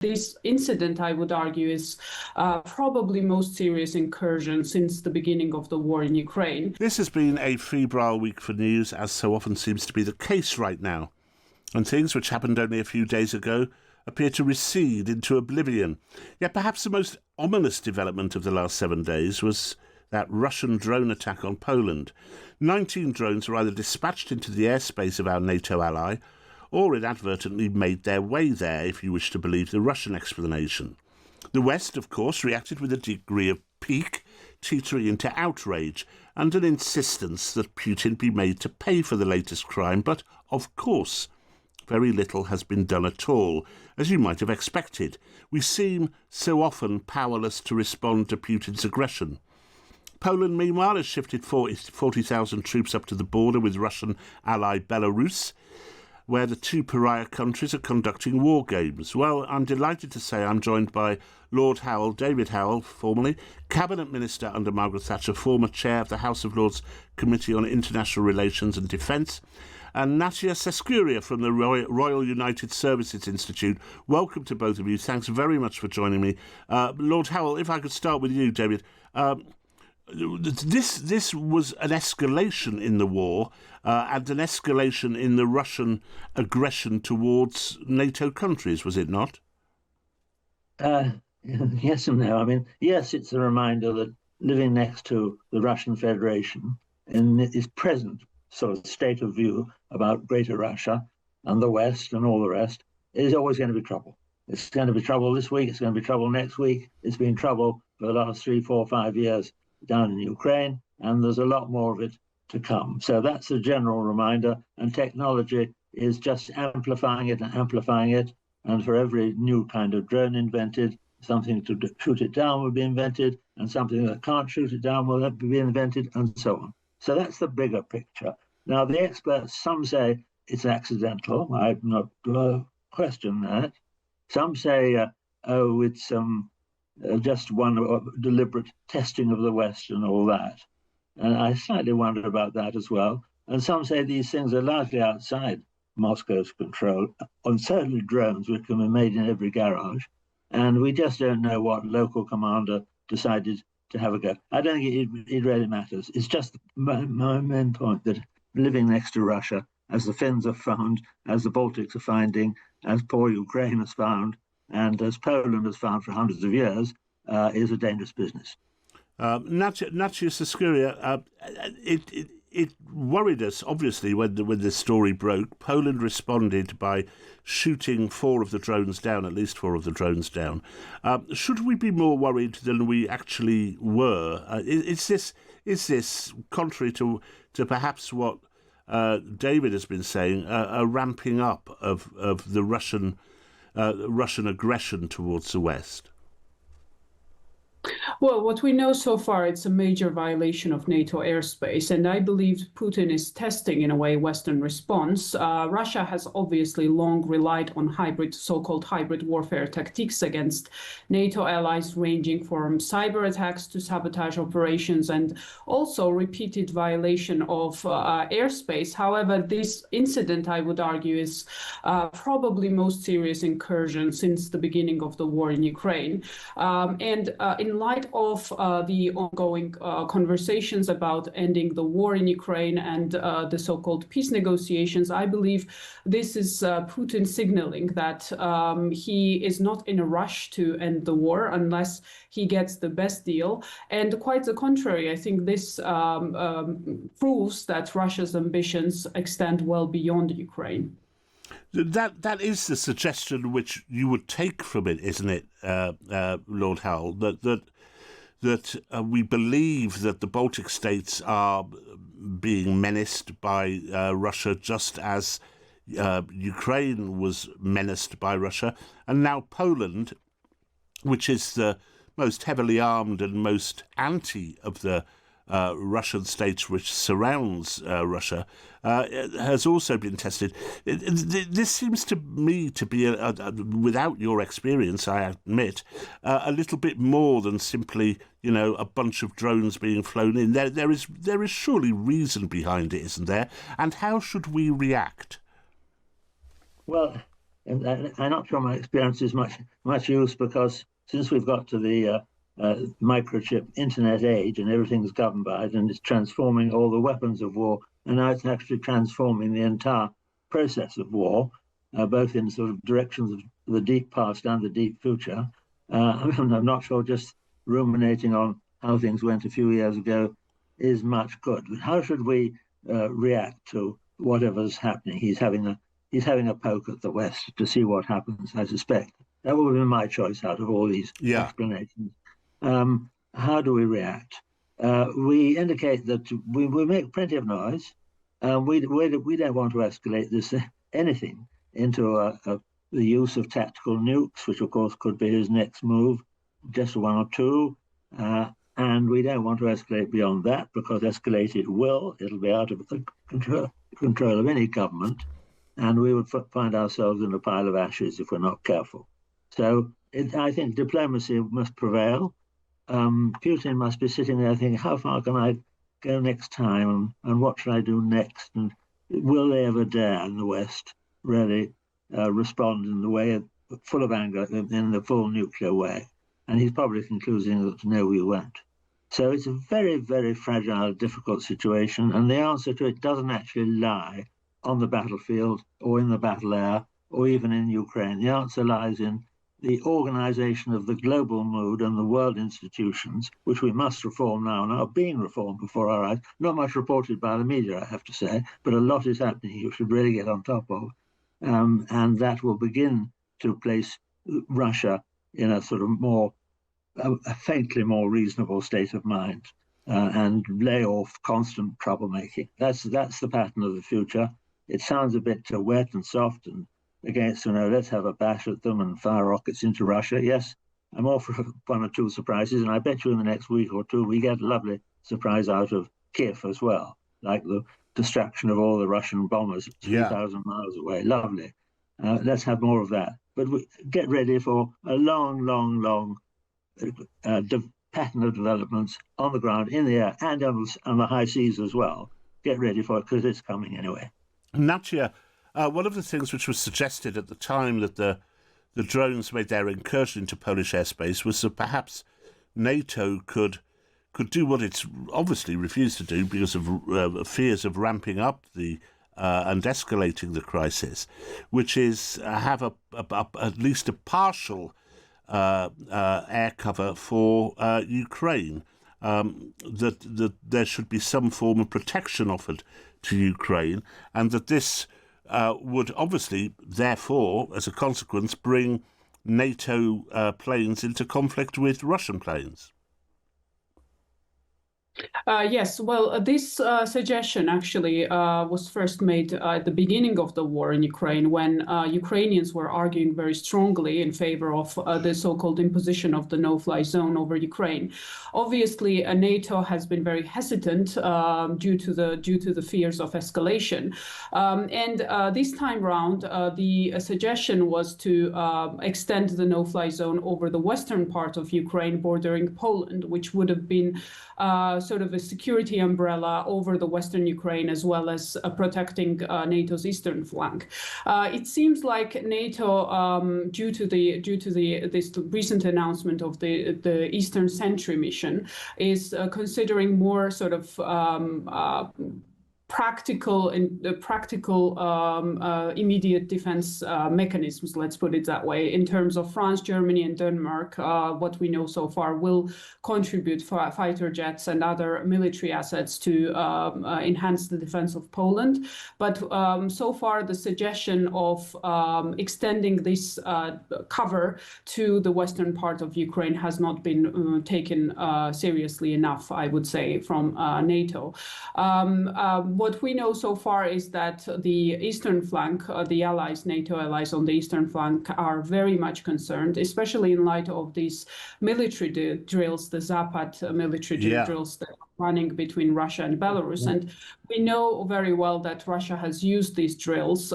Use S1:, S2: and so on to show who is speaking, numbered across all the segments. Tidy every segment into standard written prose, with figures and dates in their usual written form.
S1: This incident, I would argue, is probably most serious incursion since the beginning of the war in Ukraine.
S2: This has been a febrile week for news, as so often seems to be the case right now. And things which happened only a few days ago appear to recede into oblivion. Yet perhaps the most ominous development of the last 7 days was that Russian drone attack on Poland. 19 drones were either dispatched into the airspace of our NATO ally, or inadvertently made their way there, if you wish to believe the Russian explanation. The West, of course, reacted with a degree of pique, teetering into outrage, and an insistence that Putin be made to pay for the latest crime, but, of course, very little has been done at all, as you might have expected. We seem so often powerless to respond to Putin's aggression. Poland, meanwhile, has shifted 40,000 troops up to the border with Russian ally Belarus, where the two pariah countries are conducting war games. Well, I'm delighted to say I'm joined by Lord Howell, David Howell, formerly Cabinet Minister under Margaret Thatcher, former Chair of the House of Lords Committee on International Relations and Defence, and Natia Seskuria from the Royal United Services Institute. Welcome to both of you. Thanks very much for joining me. Lord Howell, if I could start with you, David. This was an escalation in the war and an escalation in the Russian aggression towards NATO countries, was it not?
S3: Yes and no. I mean, yes, it's a reminder that living next to the Russian Federation in its present sort of state of view about Greater Russia and the West and all the rest is always going to be trouble. It's going to be trouble this week. It's going to be trouble next week. It's been trouble for the last 3, 4, 5 years down in Ukraine, and there's a lot more of it to come. So that's a general reminder, and technology is just amplifying it and amplifying it. And for every new kind of drone invented, something to shoot it down will be invented, and something that can't shoot it down will be invented, and so on. So that's the bigger picture. Now, the experts, some say it's accidental. I've not questioned that. Some say, it's just one deliberate testing of the West and all that. And I slightly wonder about that as well. And some say these things are largely outside Moscow's control, on certainly drones, which can be made in every garage. And we just don't know what local commander decided to have a go. I don't think it really matters. It's just my main point that living next to Russia, as the Finns have found, as the Baltics are finding, as poor Ukraine has found, and as Poland has found for hundreds of years, is a dangerous business.
S2: Natia Seskuria, it worried us, obviously, when the story broke. Poland responded by shooting 4 of the drones down, at least 4 of the drones down. Should we be more worried than we actually were? Is this contrary to perhaps what David has been saying, a ramping up of the Russian aggression towards the West?
S1: Well, what we know so far, it's a major violation of NATO airspace, and I believe Putin is testing, in a way, Western response. Russia has obviously long relied on so-called hybrid warfare tactics against NATO allies, ranging from cyber attacks to sabotage operations, and also repeated violation of airspace. However, this incident, I would argue, is probably most serious incursion since the beginning of the war in Ukraine. In light of the ongoing conversations about ending the war in Ukraine and the so-called peace negotiations, I believe this is Putin signaling that he is not in a rush to end the war unless he gets the best deal. And quite the contrary, I think this proves that Russia's ambitions extend well beyond Ukraine.
S2: That is the suggestion which you would take from it, isn't it, Lord Howell? That we believe that the Baltic states are being menaced by Russia, just as Ukraine was menaced by Russia, and now Poland, which is the most heavily armed and most anti of the Russian states which surrounds Russia, has also been tested. This seems to me to be, without your experience, I admit, a little bit more than simply, a bunch of drones being flown in. There is surely reason behind it, isn't there? And how should we react?
S3: Well, And I'm not sure my experience is much use, because since we've got to the microchip internet age and everything's governed by it, and it's transforming all the weapons of war, and now it's actually transforming the entire process of war, both in sort of directions of the deep past and the deep future. I'm not sure just ruminating on how things went a few years ago is much good. But how should we react to whatever's happening? He's having a poke at the West to see what happens, I suspect. That will be my choice out of all these explanations. How do we react? We indicate that we make plenty of noise. We don't want to escalate this anything into the use of tactical nukes, which of course could be his next move, just one or two. And we don't want to escalate beyond that, because escalate it will. It'll be out of the control of any government, and we would find ourselves in a pile of ashes if we're not careful. So I think diplomacy must prevail. Putin must be sitting there thinking, how far can I go next time, and what should I do next? And will they ever dare in the West really respond in the way full of anger, in the full nuclear way? And he's probably concluding that no, we won't. So it's a very, very fragile, difficult situation, and the answer to it doesn't actually lie on the battlefield or in the battle air or even in Ukraine. The answer lies in the organization of the global mood and the world institutions, which we must reform now and are being reformed before our eyes. Not much reported by the media, I have to say, but a lot is happening you should really get on top of. And that will begin to place Russia in a sort of a faintly more reasonable state of mind, and lay off constant troublemaking. That's the pattern of the future. It sounds a bit wet and soft and against, let's have a bash at them and fire rockets into Russia. Yes, I'm all for one or two surprises, and I bet you in the next week or two we get a lovely surprise out of Kiev as well, like the destruction of all the Russian bombers 3,000 miles away. Lovely. Let's have more of that. But we get ready for a long, long, long pattern of developments on the ground, in the air, and on the high seas as well. Get ready for it, because it's coming anyway.
S2: Natia, one of the things which was suggested at the time that the drones made their incursion into Polish airspace was that perhaps NATO could do what it's obviously refused to do because of fears of ramping up and escalating the crisis, which is have at least a partial air cover for Ukraine. That there should be some form of protection offered to Ukraine, and that this would obviously, therefore, as a consequence, bring NATO planes into conflict with Russian planes.
S1: Yes, well, this suggestion actually was first made at the beginning of the war in Ukraine, when Ukrainians were arguing very strongly in favor of the so-called imposition of the no-fly zone over Ukraine. Obviously, NATO has been very hesitant due to the fears of escalation, and this time round, the suggestion was to extend the no-fly zone over the western part of Ukraine, bordering Poland, which would have been sort of a security umbrella over the western Ukraine, as well as protecting NATO's eastern flank. It seems like NATO, due to this recent announcement of the Eastern Sentry mission, is considering more sort of practical immediate defense mechanisms, let's put it that way, in terms of France, Germany, and Denmark. What we know so far will contribute fighter jets and other military assets to enhance the defense of Poland. But so far, the suggestion of extending this cover to the western part of Ukraine has not been taken seriously enough, I would say, from NATO. What we know so far is that the eastern flank, the allies, NATO allies on the eastern flank, are very much concerned, especially in light of these military drills, the Zapad military drills that are running between Russia and Belarus. And we know very well that Russia has used these drills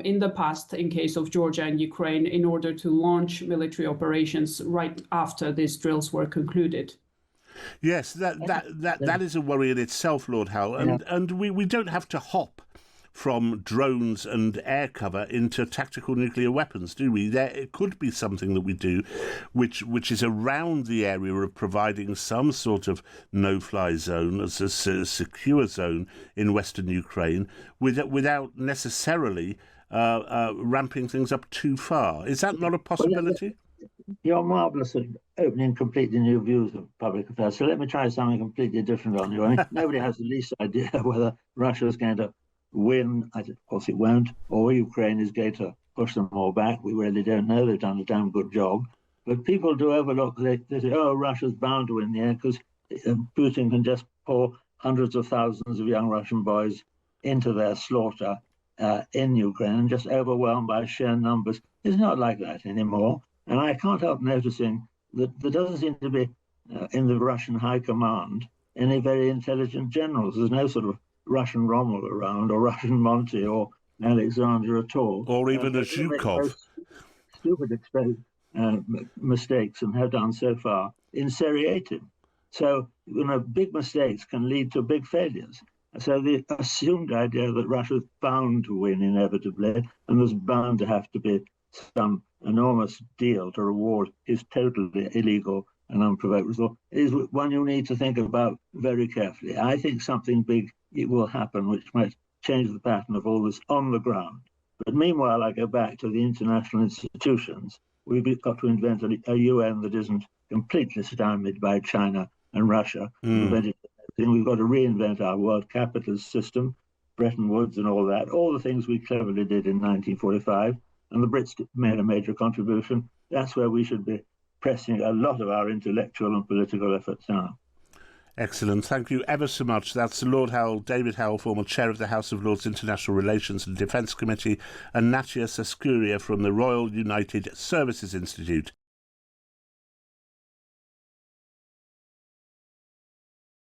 S1: in the past, in case of Georgia and Ukraine, in order to launch military operations right after these drills were concluded.
S2: Yes, that is a worry in itself, Lord Howe, and we don't have to hop from drones and air cover into tactical nuclear weapons, do we? It could be something that we do which is around the area of providing some sort of no-fly zone, as a secure zone in western Ukraine, without necessarily ramping things up too far. Is that not a possibility?
S3: You're marvellous at opening completely new views of public affairs. So let me try something completely different on you. I mean, nobody has the least idea whether Russia is going to win. Of course, it won't, or Ukraine is going to push them all back. We really don't know. They've done a damn good job. But people do overlook, they say, oh, Russia's bound to win the end because Putin can just pour hundreds of thousands of young Russian boys into their slaughter in Ukraine and just overwhelmed by sheer numbers. It's not like that anymore. And I can't help noticing that there doesn't seem to be, in the Russian high command, any very intelligent generals. There's no sort of Russian Rommel around, or Russian Monty, or Alexander at all.
S2: Or even a Zhukov.
S3: Stupid mistakes, and have done so far, in seriatim. So, big mistakes can lead to big failures. So the assumed idea that Russia's bound to win inevitably, and there's bound to have to be some enormous deal to reward his totally illegal and unprovoked result, is one you need to think about very carefully. I think something big will happen which might change the pattern of all this on the ground. But meanwhile, I go back to the international institutions. We've got to invent a UN that isn't completely stymied by China and Russia. We've got to reinvent our world capitalist system, Bretton Woods and all that, all the things we cleverly did in 1945. And the Brits made a major contribution. That's where we should be pressing a lot of our intellectual and political efforts now.
S2: Excellent. Thank you ever so much. That's Lord Howell, David Howell, former chair of the House of Lords International Relations and Defence Committee, and Natia Seskuria from the Royal United Services Institute.